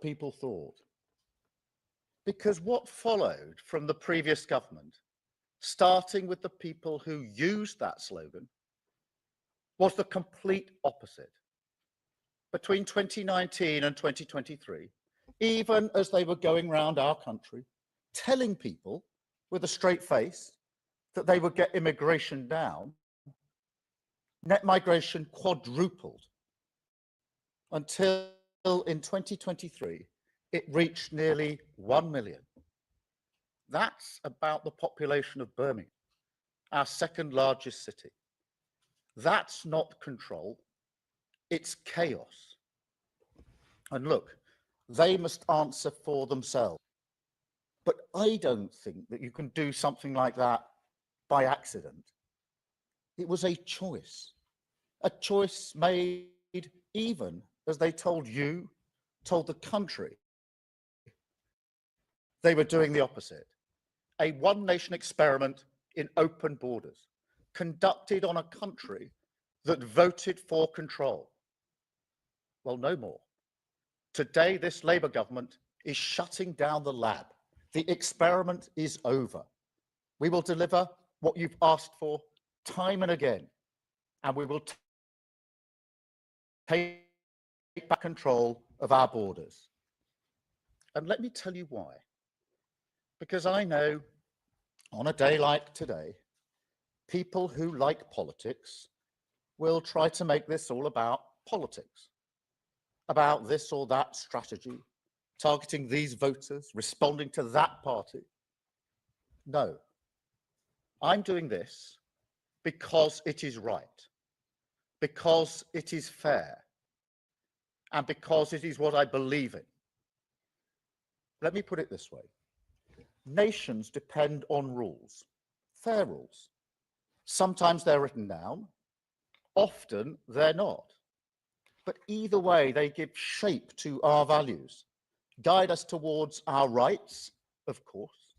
what people thought. Because what followed from the previous government, starting with the people who used that slogan, was the complete opposite. Between 2019 and 2023, even as they were going around our country, telling people with a straight face that they would get immigration down, net migration quadrupled until in 2023, it reached nearly 1 million. That's about the population of Birmingham, our second largest city. That's not control, it's chaos. And look, they must answer for themselves. But I don't think that you can do something like that by accident. It was a choice made even as they told you, told the country, they were doing the opposite. A one-nation experiment in open borders, conducted on a country that voted for control. Well, no more. Today, this Labour government is shutting down the lab. The experiment is over. We will deliver what you've asked for time and again, and we will take back control of our borders. And let me tell you why. Because I know on a day like today, people who like politics will try to make this all about politics, about this or that strategy, targeting these voters, responding to that party. No, I'm doing this because it is right, because it is fair, and because it is what I believe in. Let me put it this way. Nations depend on rules, fair rules. Sometimes they're written down, often they're not. But either way, they give shape to our values, guide us towards our rights, of course,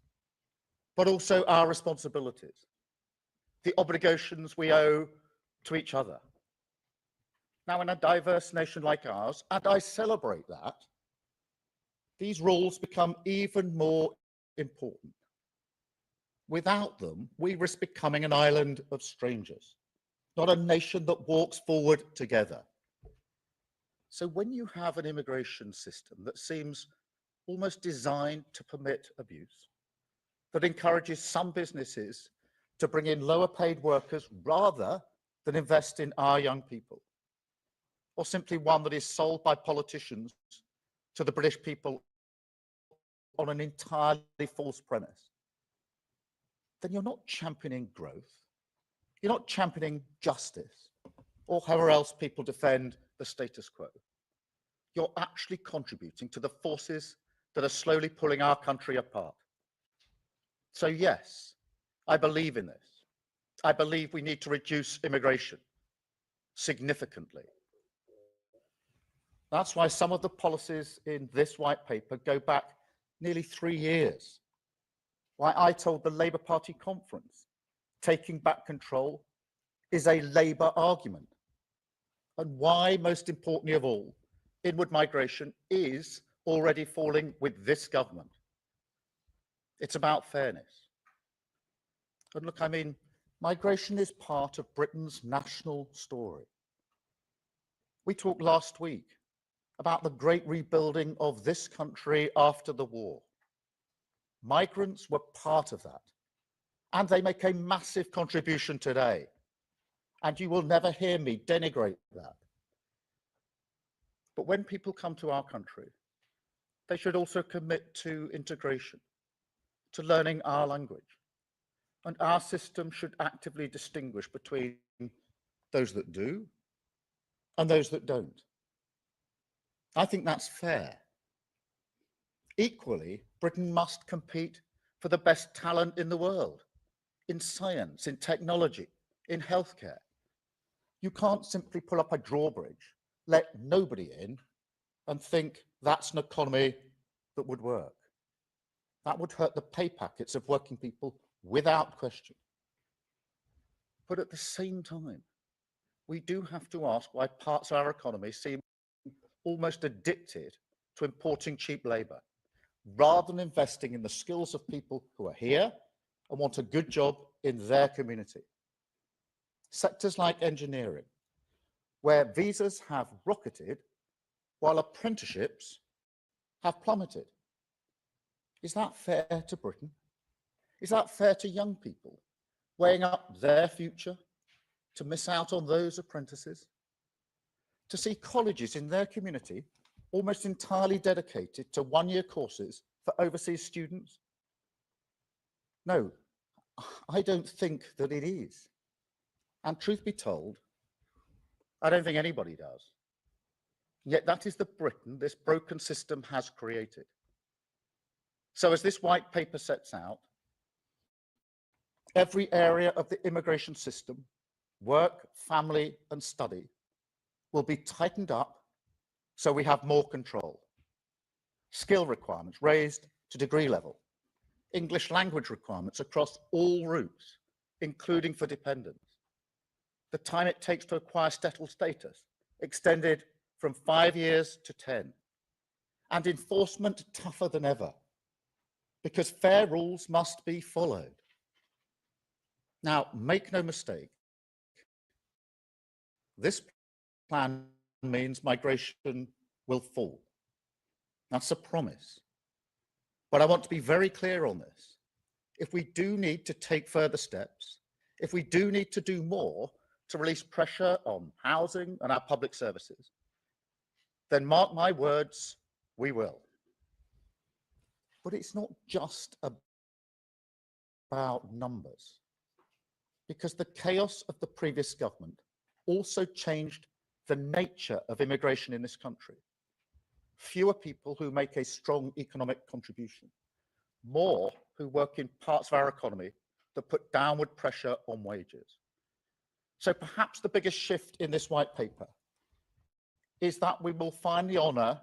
but also our responsibilities, the obligations we owe to each other. Now, in a diverse nation like ours, and I celebrate that, these rules become even more important. Without them, we risk becoming an island of strangers, not a nation that walks forward together. So when you have an immigration system that seems almost designed to permit abuse, that encourages some businesses to bring in lower paid workers rather than invest in our young people, or simply one that is sold by politicians to the British people on an entirely false premise, then you're not championing growth, you're not championing justice, or however else people defend the status quo. You're actually contributing to the forces that are slowly pulling our country apart. So yes, I believe in this. I believe we need to reduce immigration significantly. That's why some of the policies in this white paper go back nearly 3 years. Why I told the Labour Party conference, taking back control is a Labour argument. And why, most importantly of all, inward migration is already falling with this government. It's about fairness. And look, I mean, migration is part of Britain's national story. We talked last week about the great rebuilding of this country after the war. Migrants were part of that, and they make a massive contribution today. And you will never hear me denigrate that. But when people come to our country, they should also commit to integration, to learning our language. And our system should actively distinguish between those that do and those that don't. I think that's fair. Equally, Britain must compete for the best talent in the world, in science, in technology, in healthcare. You can't simply pull up a drawbridge, let nobody in, and think that's an economy that would work. That would hurt the pay packets of working people without question. But at the same time, we do have to ask why parts of our economy seem almost addicted to importing cheap labour, rather than investing in the skills of people who are here and want a good job in their community. Sectors like engineering, where visas have rocketed while apprenticeships have plummeted. Is that fair to Britain? Is that fair to young people weighing up their future to miss out on those apprentices? To see colleges in their community almost entirely dedicated to one-year courses for overseas students? No, I don't think that it is. And truth be told, I don't think anybody does. Yet that is the Britain this broken system has created. So as this white paper sets out, every area of the immigration system, work, family, and study, will be tightened up so we have more control. Skill requirements raised to degree level. English language requirements across all routes, including for dependents. The time it takes to acquire settled status extended from 5 years to 10. And enforcement tougher than ever, because fair rules must be followed. Now, make no mistake, this plan means migration will fall. That's a promise. But I want to be very clear on this. If we do need to take further steps, if we do need to do more to release pressure on housing and our public services, then mark my words, we will. But it's not just about numbers, because the chaos of the previous government also changed the nature of immigration in this country. Fewer people who make a strong economic contribution, more who work in parts of our economy that put downward pressure on wages. So perhaps the biggest shift in this white paper is that we will finally honour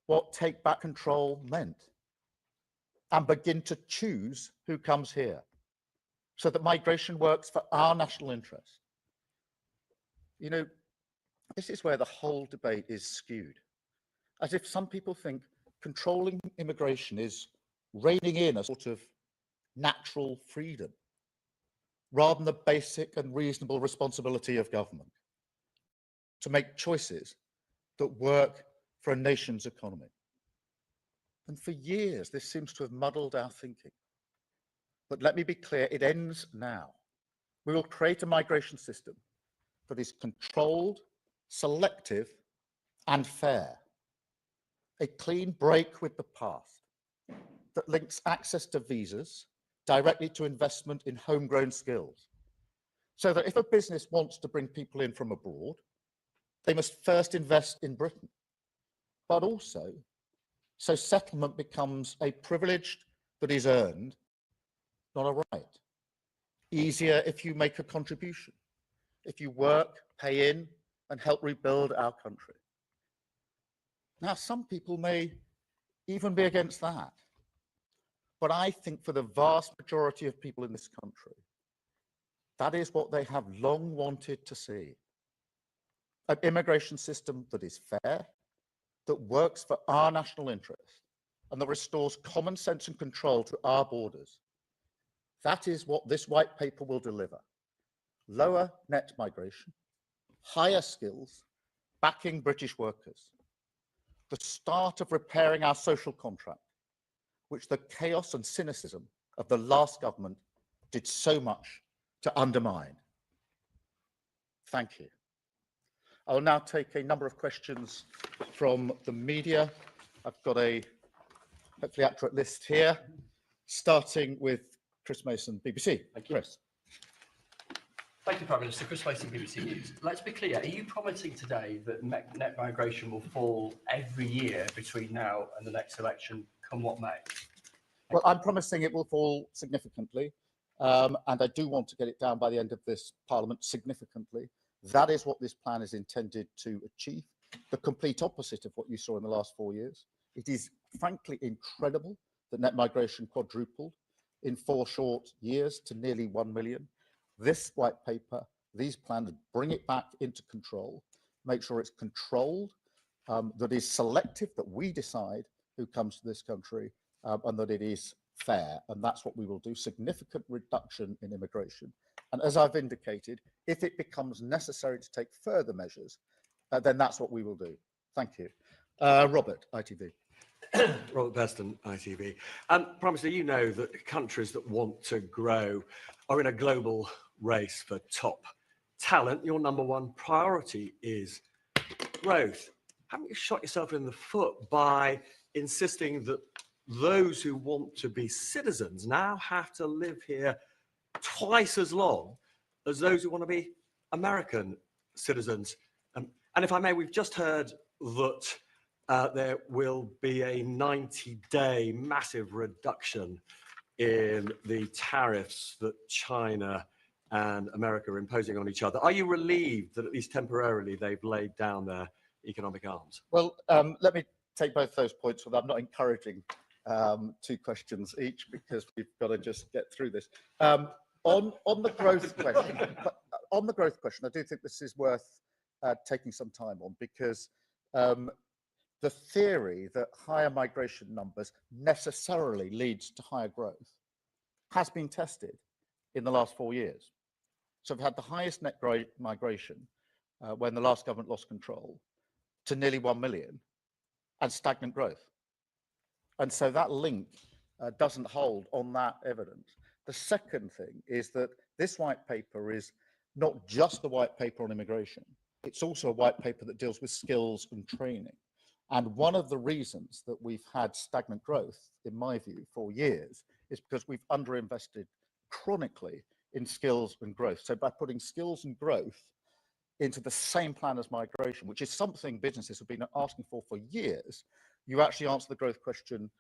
what take back control meant and begin to choose who comes here so that migration works for our national interest. You know, this is where the whole debate is skewed, as if some people think controlling immigration is reining in a sort of natural freedom, rather than the basic and reasonable responsibility of government to make choices that work for a nation's economy. And for years, this seems to have muddled our thinking. But let me be clear, it ends now. We will create a migration system that is controlled, selective, and fair. A clean break with the past that links access to visas directly to investment in homegrown skills. So that if a business wants to bring people in from abroad, they must first invest in Britain, but also so settlement becomes a privilege that is earned, not a right. Easier if you make a contribution, if you work, pay in, and help rebuild our country. Now, some people may even be against that, but I think for the vast majority of people in this country, that is what they have long wanted to see. An immigration system that is fair, that works for our national interest, and that restores common sense and control to our borders. That is what this white paper will deliver. Lower net migration, higher skills, backing British workers. The start of repairing our social contract, which the chaos and cynicism of the last government did so much to undermine. Thank you. I will now take a number of questions from the media. I've got a hopefully accurate list here, starting with Chris Mason, BBC. Thank you. Chris. Thank you, Prime Minister. Chris Mason, BBC News. Let's be clear, are you promising today that net migration will fall every year between now and the next election, come what may? Well, I'm promising it will fall significantly, and I do want to get it down by the end of this Parliament significantly. That is what this plan is intended to achieve, the complete opposite of what you saw in the last 4 years. It is frankly incredible that net migration quadrupled in 4 short years to nearly 1 million. This white paper, these plans bring it back into control, make sure it's controlled, that is selective, that we decide who comes to this country, and that it is fair. And that's what we will do, significant reduction in immigration. And as I've indicated, if it becomes necessary to take further measures, then that's what we will do. Thank you. Robert, ITV. Robert Beston, ITV. Prime Minister, you know that countries that want to grow are in a global race for top talent. Your number one priority is growth. Haven't you shot yourself in the foot by insisting that those who want to be citizens now have to live here twice as long as those who want to be American citizens? And if I may, we've just heard that there will be a 90-day massive reduction in the tariffs that China and America are imposing on each other. Are you relieved that at least temporarily they've laid down their economic arms? Well, let me take both those points. Well, I'm not encouraging two questions each because we've got to just get through this. On the growth question, I do think this is worth taking some time on, because the theory that higher migration numbers necessarily leads to higher growth has been tested in the last 4 years. So we've had the highest net migration when the last government lost control to nearly 1 million, and stagnant growth. And so that link doesn't hold on that evidence. The second thing is that this white paper is not just the white paper on immigration, it's also a white paper that deals with skills and training. And one of the reasons that we've had stagnant growth, in my view, for years, is because we've underinvested chronically in skills and growth. So by putting skills and growth into the same plan as migration, which is something businesses have been asking for years, you actually answer the growth question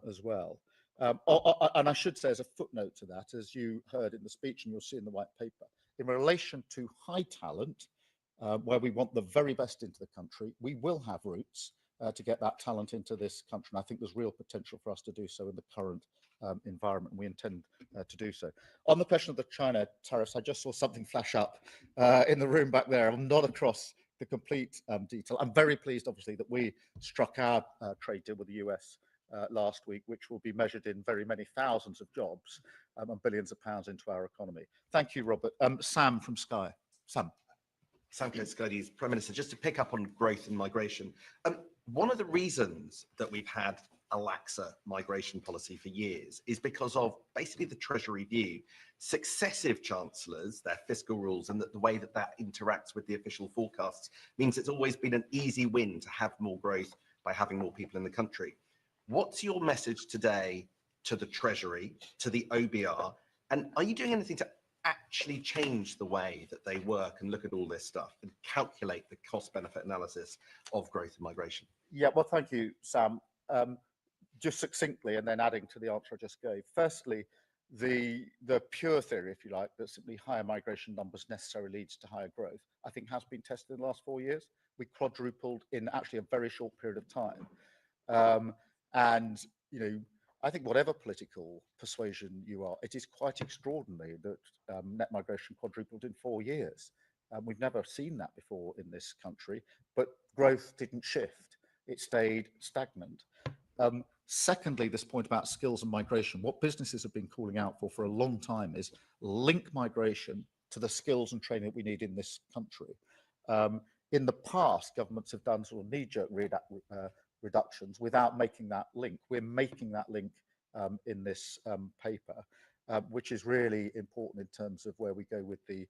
as well. And I should say, as a footnote to that, as you heard in the speech and you'll see in the white paper, in relation to high talent, where we want the very best into the country, we will have routes to get that talent into this country. And I think there's real potential for us to do so in the current environment. We intend to do so. On the question of the China tariffs, I just saw something flash up in the room back there. I'm not across the complete detail. I'm very pleased, obviously, that we struck our trade deal with the US last week, which will be measured in very many thousands of jobs and billions of pounds into our economy. Thank you, Robert. Sam from Sky. Sam. Sam Coates, Sky News. Prime Minister, just to pick up on growth and migration, one of the reasons that we've had a laxer migration policy for years is because of basically the Treasury view. Successive chancellors, their fiscal rules, and the way that that interacts with the official forecasts means it's always been an easy win to have more growth by having more people in the country. What's your message today to the Treasury, to the OBR, and are you doing anything to actually change the way that they work and look at all this stuff and calculate the cost-benefit analysis of growth and migration? Yeah, well, thank you, Sam. Just succinctly, and then adding to the answer I just gave. Firstly, the pure theory, if you like, that simply higher migration numbers necessarily leads to higher growth, I think has been tested in the last 4 years. We quadrupled in actually a very short period of time. And, you know, I think whatever political persuasion you are, it is quite extraordinary that net migration quadrupled in 4 years. We've never seen that before in this country, but growth didn't shift. It stayed stagnant. Secondly, this point about skills and migration, what businesses have been calling out for a long time is link migration to the skills and training that we need in this country. In the past, governments have done sort of knee-jerk reductions without making that link. We're making that link in this paper, which is really important in terms of where we go with the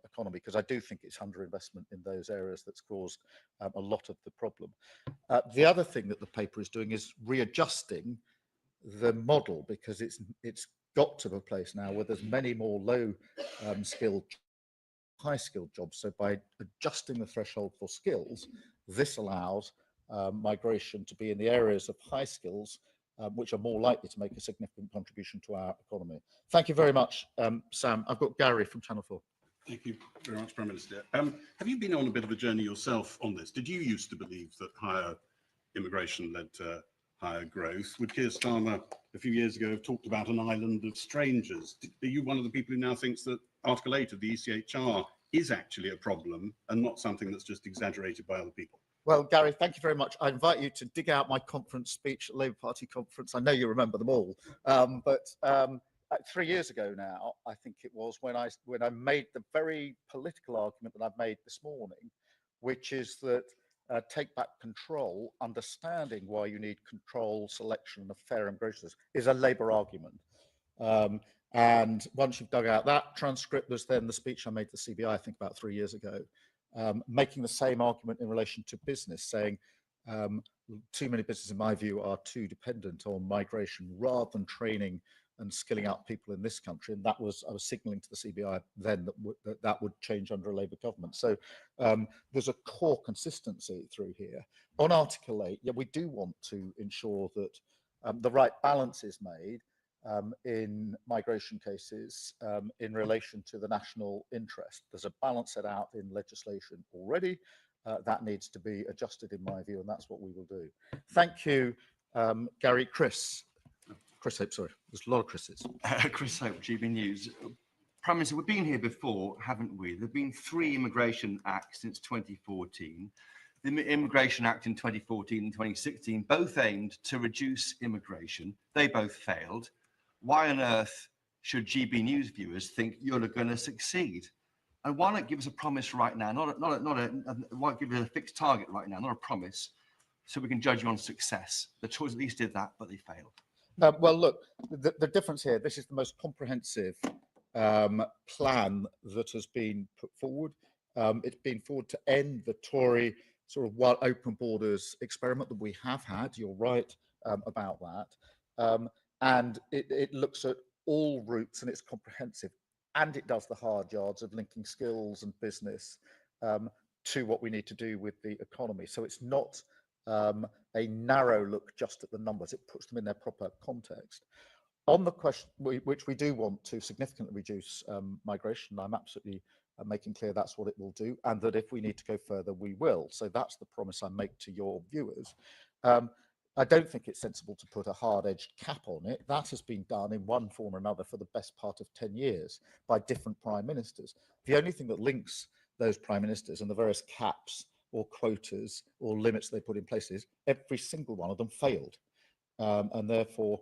economy, because I do think it's underinvestment in those areas that's caused a lot of the problem. The other thing that the paper is doing is readjusting the model, because it's got to a place now where there's many more low skilled, high skilled jobs. So by adjusting the threshold for skills, this allows migration to be in the areas of high skills, which are more likely to make a significant contribution to our economy. Thank you very much, Sam. I've got Gary from Channel 4. Thank you very much, Prime Minister. Have you been on a bit of a journey yourself on this? Did you used to believe that higher immigration led to higher growth? Would Keir Starmer a few years ago have talked about an island of strangers? Are you one of the people who now thinks that Article 8 of the ECHR is actually a problem and not something that's just exaggerated by other people? Well, Gary, thank you very much. I invite you to dig out my conference speech at Labour Party conference. I know you remember them all, but 3 years ago now, I think it was, when I made the very political argument that I've made this morning, which is that take back control, understanding why you need control, selection, and a fair immigration is a Labour argument. And once you've dug out that transcript, there's then the speech I made to the CBI, I think about 3 years ago, making the same argument in relation to business, saying too many businesses, in my view, are too dependent on migration rather than training and skilling up people in this country. And that was, I was signalling to the CBI then that would change under a Labour government. So there's a core consistency through here. On Article 8, yeah, we do want to ensure that the right balance is made in migration cases in relation to the national interest. There's a balance set out in legislation already. That needs to be adjusted, in my view, and that's what we will do. Thank you, Gary. Chris Hope, sorry, there's a lot of Chris's. Chris Hope, GB News. Prime Minister, we've been here before, haven't we? There have been 3 immigration acts since 2014. The Immigration Act in 2014 and 2016 both aimed to reduce immigration. They both failed. Why on earth should GB News viewers think you're going to succeed? And why not give us a promise right now? Why give us a fixed target right now, not a promise, so we can judge you on success? The Tories at least did that, but they failed. Well, look, the difference here, this is the most comprehensive plan that has been put forward. It's been forward to end the Tory sort of wild open borders experiment that we have had. You're right about that. And it looks at all routes, and it's comprehensive. And it does the hard yards of linking skills and business to what we need to do with the economy. So it's not a narrow look just at the numbers. It puts them in their proper context. On the question, which we do want to significantly reduce migration, I'm absolutely making clear that's what it will do, and that if we need to go further, we will. So that's the promise I make to your viewers. I don't think it's sensible to put a hard-edged cap on it. That has been done in one form or another for the best part of 10 years by different prime ministers. The only thing that links those prime ministers and the various caps or quotas or limits they put in place is every single one of them failed. And therefore,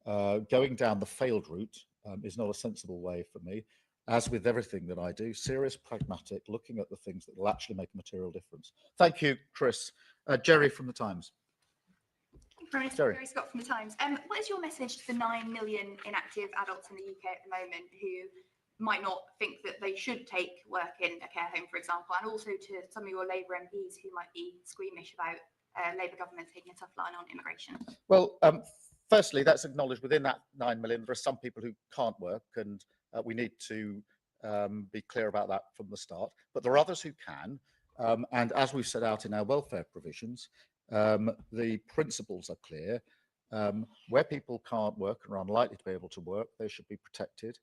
going down the failed route is not a sensible way for me. As with everything that I do, serious, pragmatic, looking at the things that will actually make a material difference. Thank you, Chris. Jerry from The Times. Jerry Scott from The Times. What is your message to the 9 million inactive adults in the UK at the moment who might not think that they should take work in a care home, for example, and also to some of your Labour MPs who might be squeamish about Labour government taking a tough line on immigration? Well, firstly, that's acknowledged within that 9 million. There are some people who can't work, and we need to be clear about that from the start. But there are others who can. And as we've set out in our welfare provisions, the principles are clear. Where people can't work and are unlikely to be able to work, they should be protected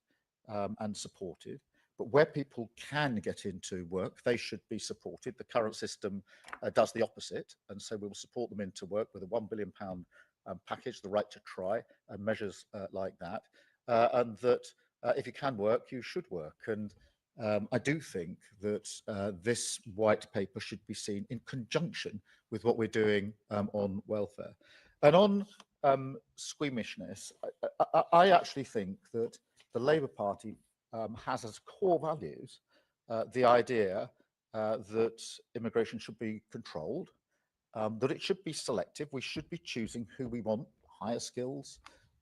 and supported. But where people can get into work, they should be supported. The current system does the opposite, and so we will support them into work with a £1 billion package, the right to try, and measures like that. And that if you can work, you should work. And I do think that this white paper should be seen in conjunction with what we're doing on welfare. And on squeamishness, I actually think that the Labour Party has as core values the idea that immigration should be controlled, that it should be selective. We should be choosing who we want, higher skills,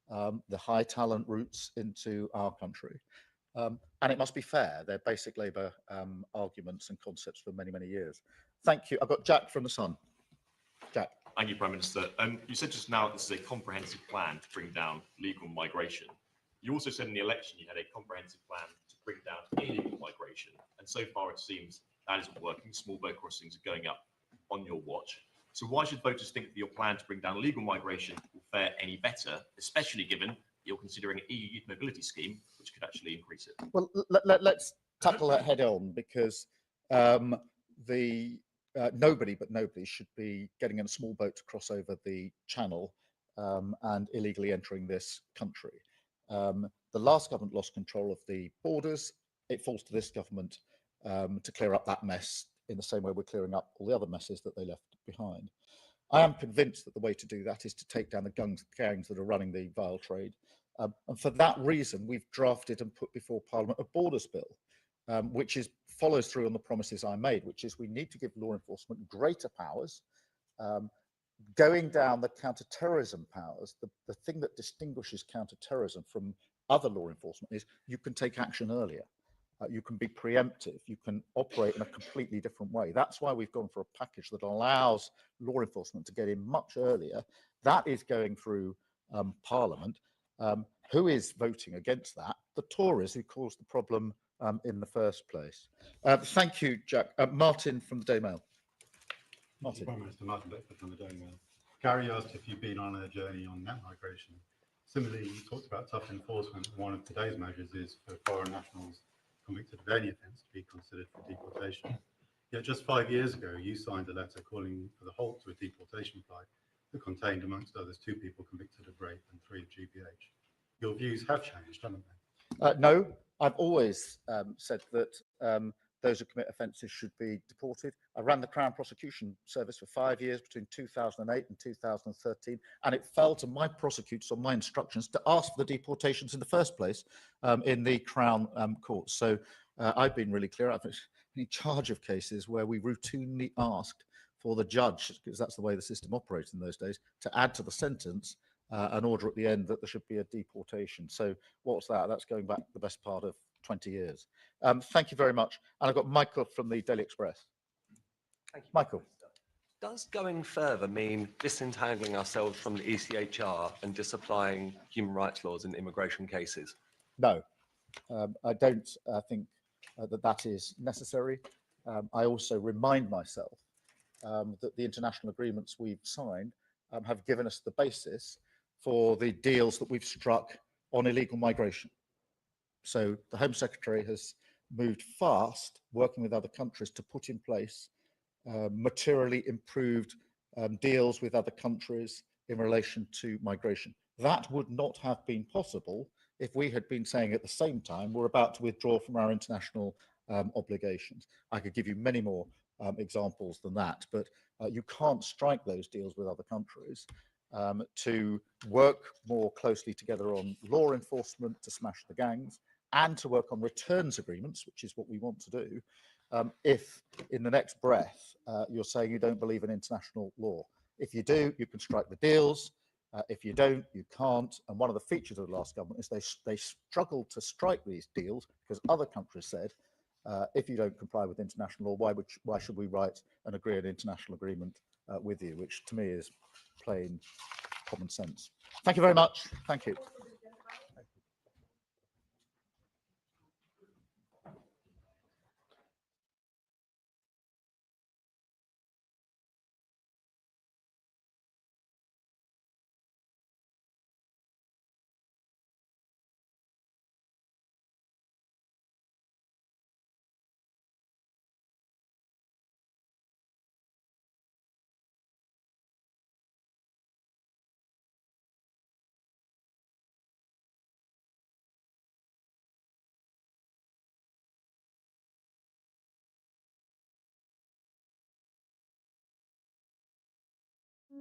the high talent routes into our country. And it must be fair. They're basic Labour arguments and concepts for many, many years. Thank you. I've got Jack from The Sun. Jack. Thank you, Prime Minister. You said just now this is a comprehensive plan to bring down legal migration. You also said in the election you had a comprehensive plan to bring down illegal migration. And so far it seems that isn't working. Small boat crossings are going up on your watch. So why should voters think that your plan to bring down illegal migration will fare any better, especially given you're considering an EU youth mobility scheme, which could actually increase it? Well, let's tackle that head on, because nobody should be getting in a small boat to cross over the channel and illegally entering this country. The last government lost control of the borders. It falls to this government to clear up that mess in the same way we're clearing up all the other messes that they left behind. I am convinced that the way to do that is to take down the gangs that are running the vile trade. And for that reason, we've drafted and put before Parliament a borders bill, which follows through on the promises I made, which is we need to give law enforcement greater powers. Going down the counter-terrorism powers, the thing that distinguishes counter-terrorism from other law enforcement is you can take action earlier. You can be preemptive. You can operate in a completely different way. That's why we've gone for a package that allows law enforcement to get in much earlier. That is going through Parliament. Who is voting against that? The Tories, who caused the problem in the first place. Thank you, Jack. Martin from the Daily Mail. Martin. Prime Minister Martin Beckford from the Daily Mail. Gary asked if you've been on a journey on net migration. Similarly, you talked about tough enforcement. One of today's measures is for foreign nationals convicted of any offence to be considered for deportation. Yet just 5 years ago, you signed a letter calling for the halt to a deportation flight that contained, amongst others, 2 people convicted of rape and 3 of GBH. Your views have changed, haven't they? No, I've always said that those who commit offences should be deported. I ran the Crown Prosecution Service for 5 years between 2008 and 2013, and it fell to my prosecutors on my instructions to ask for the deportations in the first place in the Crown courts. So I've been really clear. I've been in charge of cases where we routinely asked for the judge, because that's the way the system operated in those days, to add to the sentence an order at the end that there should be a deportation. So what's that? That's going back the best part of 20 years. Thank you very much. And I've got Michael from the Daily Express. Thank you, Michael. Does going further mean disentangling ourselves from the ECHR and disapplying human rights laws in immigration cases? No, I don't think that is necessary. I also remind myself that the international agreements we've signed have given us the basis for the deals that we've struck on illegal migration. So the Home Secretary has moved fast, working with other countries to put in place materially improved deals with other countries in relation to migration. That would not have been possible if we had been saying at the same time we're about to withdraw from our international obligations. I could give you many more examples than that, but you can't strike those deals with other countries to work more closely together on law enforcement to smash the gangs and to work on returns agreements, which is what we want to do, if in the next breath you're saying you don't believe in international law. If you do, you can strike the deals. If you don't, you can't. And one of the features of the last government is they struggled to strike these deals because other countries said, if you don't comply with international law, why should we write and agree an international agreement with you, which to me is plain common sense. Thank you very much. Thank you.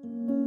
Thank you.